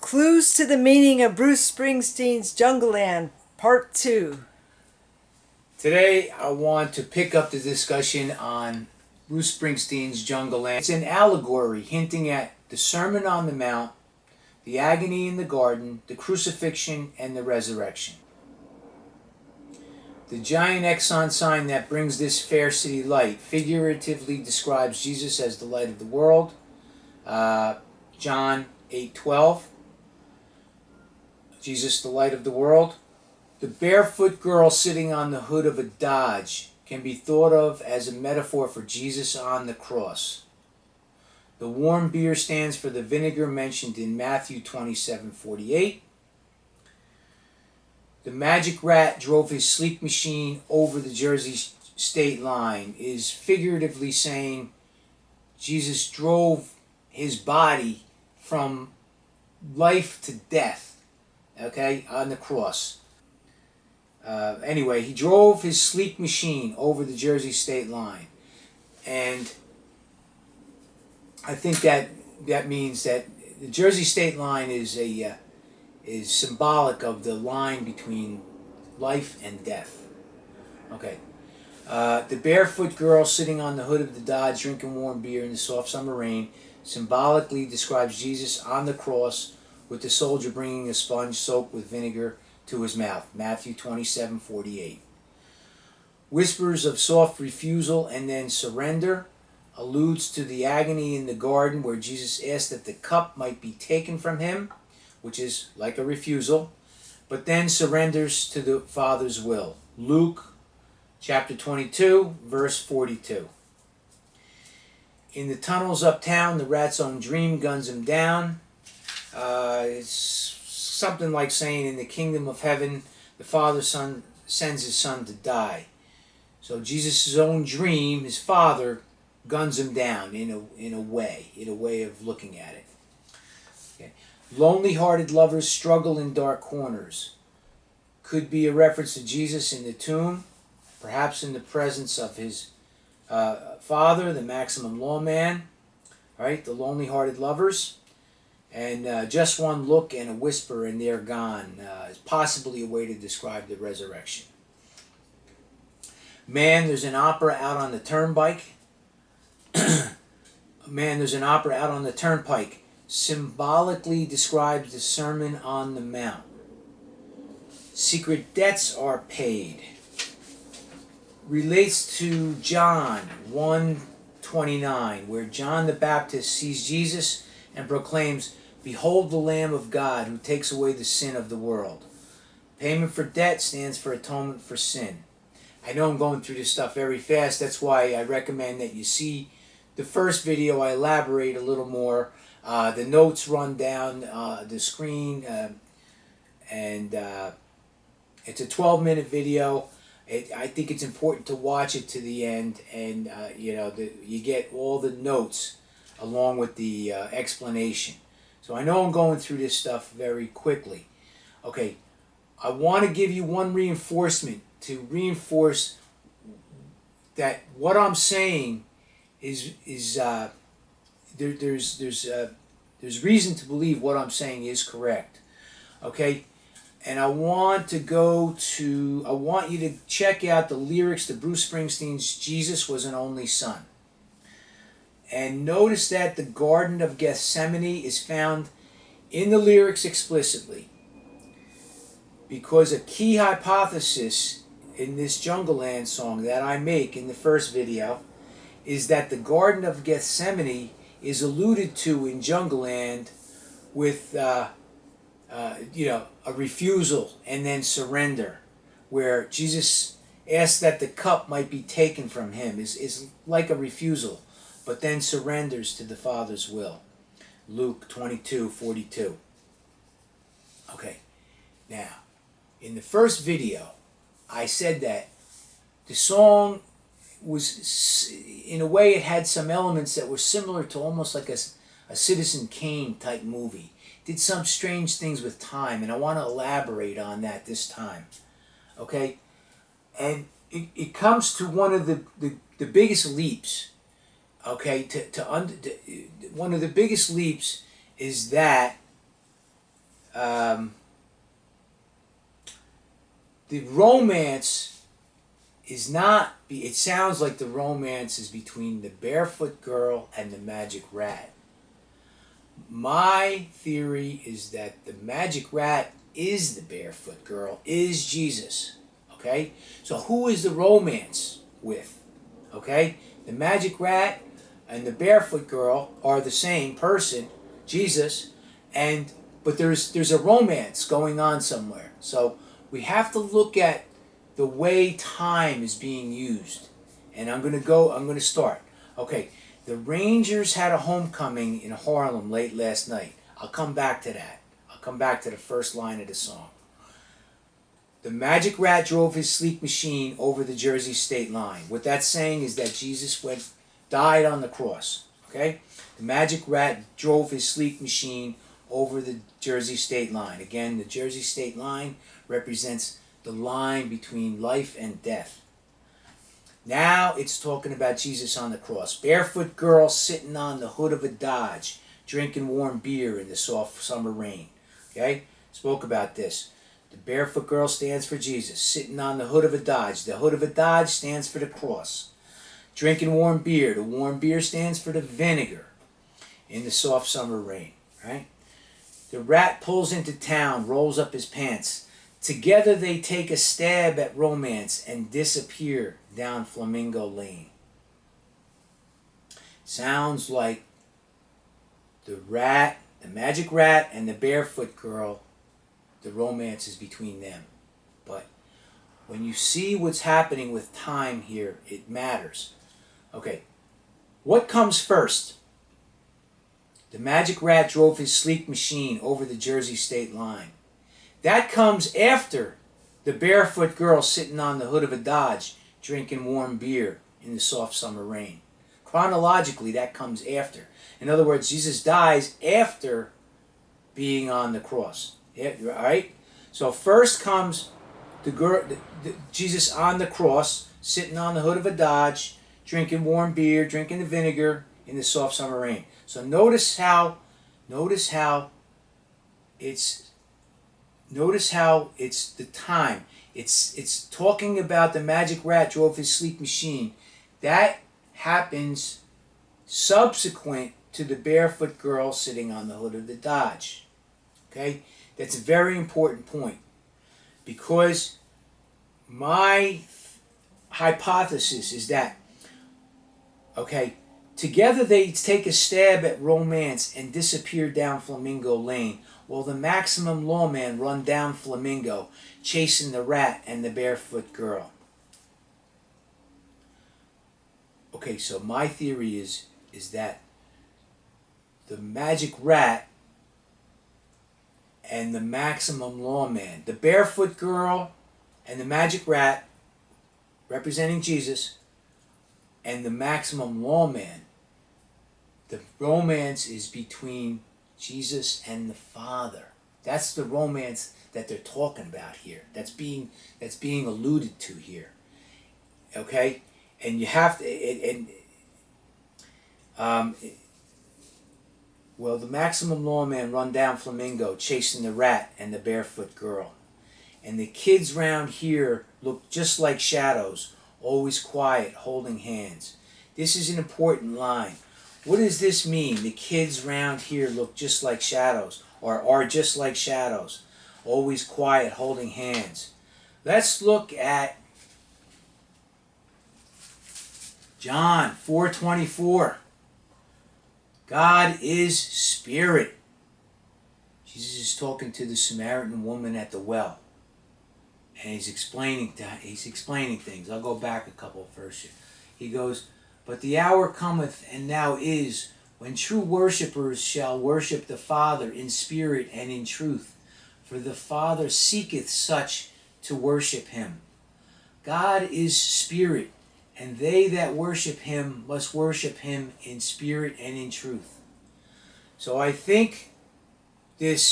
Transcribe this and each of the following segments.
Clues to the meaning of Bruce Springsteen's Jungleland, Part 2. Today I want to pick up the discussion on Bruce Springsteen's Jungleland. It's an allegory hinting at the Sermon on the Mount, the agony in the garden, the crucifixion, and the resurrection. The giant Exxon sign that brings this fair city light figuratively describes Jesus as the light of the world. John 8:12. Jesus, the light of the world. The barefoot girl sitting on the hood of a Dodge can be thought of as a metaphor for Jesus on the cross. The warm beer stands for the vinegar mentioned in Mathew 27:48. The magic rat drove his sleek machine over the Jersey state line is figuratively saying Jesus drove his body from life to death, okay, on the cross. Anyway, he drove his sleek machine over the Jersey state line. And I think that means that the Jersey state line is symbolic of the line between life and death. Okay. The barefoot girl sitting on the hood of the Dodge drinking warm beer in the soft summer rain symbolically describes Jesus on the cross with the soldier bringing a sponge soaked with vinegar to his mouth. Matthew 27:48. Whispers of soft refusal and then surrender alludes to the agony in the garden where Jesus asked that the cup might be taken from him, which is like a refusal, but then surrenders to the Father's will. Luke chapter 22, verse 42. In the tunnels uptown, the rat's own dream guns him down. It's something like saying in the kingdom of heaven, the Father sends his Son to die. So Jesus' own dream, his Father, guns him down in a way of looking at it. Okay. Lonely-hearted lovers struggle in dark corners. Could be a reference to Jesus in the tomb, perhaps in the presence of his Father, the Maximum Lawman, right? The lonely-hearted lovers. And just one look and a whisper and they're gone is possibly a way to describe the resurrection. Man, there's an opera out on the Turnpike. Man, there's an opera out on the Turnpike. Symbolically describes the Sermon on the Mount. Secret debts are paid. Relates to John 1:29, where John the Baptist sees Jesus and proclaims, "Behold the Lamb of God who takes away the sin of the world." Payment for debt stands for atonement for sin. I know I'm going through this stuff very fast. That's why I recommend that you see the first video. I elaborate a little more. The notes run down the screen, and it's a 12-minute video. I think it's important to watch it to the end, and you get all the notes along with the explanation. So I know I'm going through this stuff very quickly. Okay, I want to give you one reinforcement to reinforce that what I'm saying is there's reason to believe what I'm saying is correct. Okay, and I want you to check out the lyrics to Bruce Springsteen's "Jesus Was an Only Son." And notice that the Garden of Gethsemane is found in the lyrics explicitly. Because a key hypothesis in this Jungleland song that I make in the first video is that the Garden of Gethsemane is alluded to in Jungleland with a refusal and then surrender, where Jesus asks that the cup might be taken from him is like a refusal, but then surrenders to the Father's will. Luke 22:42. Okay, now, in the first video, I said that the song was, in a way, it had some elements that were similar to almost like a Citizen Kane type movie. Did some strange things with time, and I want to elaborate on that this time. Okay? And it comes to one of the biggest leaps. Okay, one of the biggest leaps is that the romance is not, it sounds like the romance is between the barefoot girl and the magic rat. My theory is that the magic rat is the barefoot girl, is Jesus. Okay? So who is the romance with? Okay? The magic rat and the barefoot girl are the same person, Jesus, but there's a romance going on somewhere. So we have to look at the way time is being used. And I'm going to start. Okay, the Rangers had a homecoming in Harlem late last night. I'll come back to that. I'll come back to the first line of the song. The magic rat drove his sleek machine over the Jersey state line. What that's saying is that Jesus died on the cross. Okay? The magic rat drove his sleek machine over the Jersey state line. Again, the Jersey state line represents the line between life and death. Now it's talking about Jesus on the cross. Barefoot girl sitting on the hood of a Dodge, drinking warm beer in the soft summer rain. Okay? Spoke about this. The barefoot girl stands for Jesus, sitting on the hood of a Dodge. The hood of a Dodge stands for the cross. Drinking warm beer. The warm beer stands for the vinegar in the soft summer rain. Right? The rat pulls into town, rolls up his pants. Together they take a stab at romance and disappear down Flamingo Lane. Sounds like the rat, the magic rat, and the barefoot girl, the romance is between them. But when you see what's happening with time here, it matters. Okay, what comes first? The magic rat drove his sleek machine over the Jersey state line. That comes after the barefoot girl sitting on the hood of a Dodge, drinking warm beer in the soft summer rain. Chronologically, that comes after. In other words, Jesus dies after being on the cross. Yeah, right? So first comes Jesus on the cross, sitting on the hood of a Dodge, drinking warm beer, drinking the vinegar in the soft summer rain. So notice how it's the time. It's talking about the magic rat drove his sleek machine. That happens subsequent to the barefoot girl sitting on the hood of the Dodge. Okay? That's a very important point. Because my hypothesis is that, okay, together they take a stab at romance and disappear down Flamingo Lane, while the Maximum Lawman run down Flamingo, chasing the rat and the barefoot girl. Okay, so my theory is that the magic rat and the Maximum Lawman, the barefoot girl and the magic rat, representing Jesus, and the Maximum Lawman, the romance is between Jesus and the Father. That's the romance that they're talking about here. That's being alluded to here. Okay, and you have to well, the Maximum Lawman run down Flamingo, chasing the rat and the barefoot girl, and the kids round here look just like shadows, always quiet, holding hands. This is an important line. What does this mean? The kids round here look just like shadows, or are just like shadows, always quiet, holding hands. Let's look at John 4:24. God is spirit. Jesus is talking to the Samaritan woman at the well, and he's explaining things. I'll go back a couple of verses. He goes, "But the hour cometh, and now is, when true worshippers shall worship the Father in spirit and in truth. For the Father seeketh such to worship him. God is spirit, and they that worship him must worship him in spirit and in truth." So I think the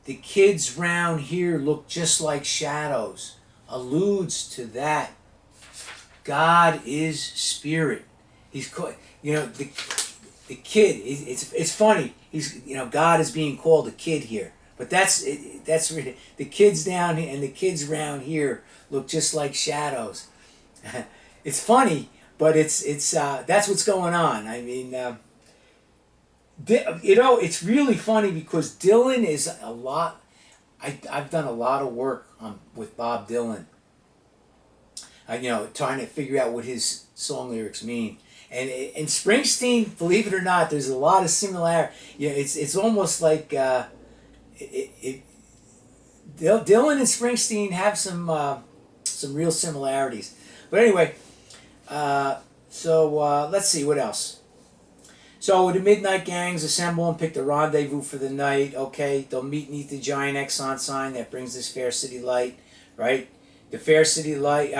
kids round here look just like shadows, alludes to that. God is spirit. He's, the kid. It's funny. He's God is being called a kid here, but that's really, the kids down here and the kids around here look just like shadows. It's funny, but it's that's what's going on. I mean, it's really funny because Dylan is a lot. I've done a lot of work with Bob Dylan. Trying to figure out what his song lyrics mean. And Springsteen, believe it or not, there's a lot of similarity. Yeah, it's almost like Dylan and Springsteen have some real similarities. But anyway, let's see what else. So the midnight gangs assemble and pick the rendezvous for the night. Okay, they'll meet beneath the giant Exxon sign that brings this fair city light, right? The fair city light.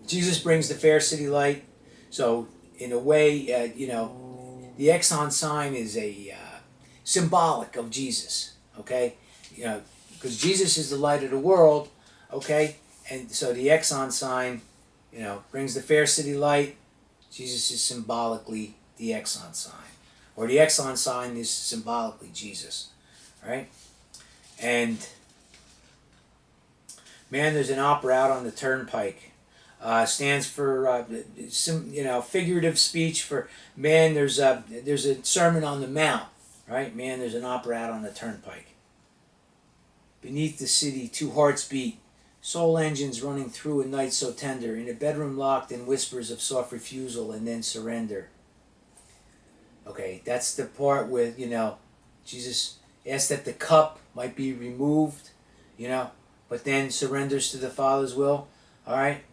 Jesus brings the fair city light. So in a way, the Exxon sign is a symbolic of Jesus. Okay, because Jesus is the light of the world. Okay, and so the Exxon sign, brings the fair city light. Jesus is symbolically the Exxon sign. Or the Exxon sign is symbolically Jesus, right? And man, there's an opera out on the Turnpike. Stands for figurative speech for man. There's a Sermon on the Mount, right? Man, there's an opera out on the Turnpike. Beneath the city, two hearts beat, soul engines running through a night so tender. In a bedroom locked in whispers of soft refusal and then surrender. Okay, that's the part with, Jesus asked that the cup might be removed, but then surrenders to the Father's will. All right?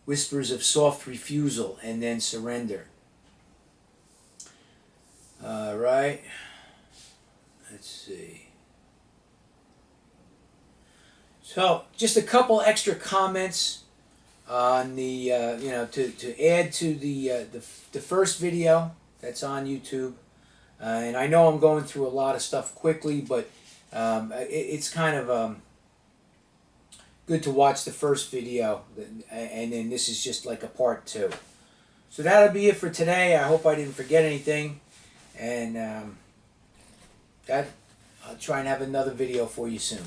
Whispers of soft refusal and then surrender. All right. Let's see. So, just a couple extra comments on the to add to the first video that's on YouTube, and I know I'm going through a lot of stuff quickly, but it's kind of good to watch the first video, and then this is just like a part 2. So that'll be it for today. I hope I didn't forget anything, and I'll try and have another video for you soon.